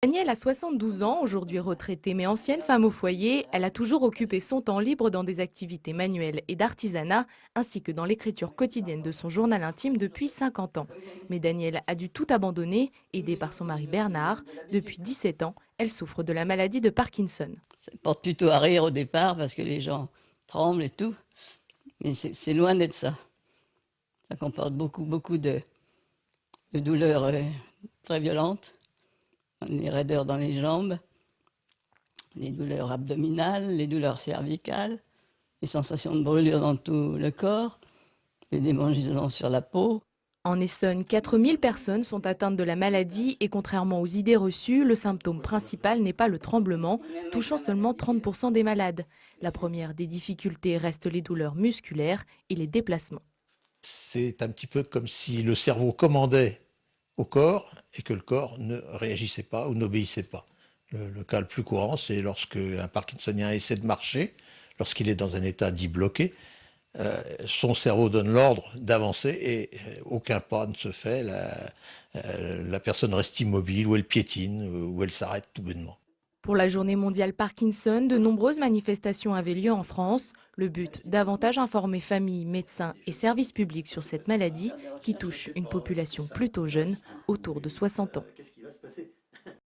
Danielle a 72 ans, aujourd'hui retraitée mais ancienne femme au foyer. Elle a toujours occupé son temps libre dans des activités manuelles et d'artisanat, ainsi que dans l'écriture quotidienne de son journal intime depuis 50 ans. Mais Danielle a dû tout abandonner, aidée par son mari Bernard. Depuis 17 ans, elle souffre de la maladie de Parkinson. Ça porte plutôt à rire au départ parce que les gens tremblent et tout, mais c'est loin d'être ça. Ça comporte beaucoup de douleurs très violentes, les raideurs dans les jambes, les douleurs abdominales, les douleurs cervicales, les sensations de brûlure dans tout le corps, des démangeaisons sur la peau. En Essonne, 4000 personnes sont atteintes de la maladie et contrairement aux idées reçues, le symptôme principal n'est pas le tremblement, touchant seulement 30% des malades. La première des difficultés reste les douleurs musculaires et les déplacements. C'est un petit peu comme si le cerveau commandait au corps et que le corps ne réagissait pas ou n'obéissait pas. Le cas le plus courant, c'est lorsque un parkinsonien essaie de marcher, lorsqu'il est dans un état dit bloqué, son cerveau donne l'ordre d'avancer et aucun pas ne se fait. La personne reste immobile ou elle piétine ou elle s'arrête tout bonnement. Pour la journée mondiale Parkinson, de nombreuses manifestations avaient lieu en France. Le but, davantage informer familles, médecins et services publics sur cette maladie qui touche une population plutôt jeune, autour de 60 ans.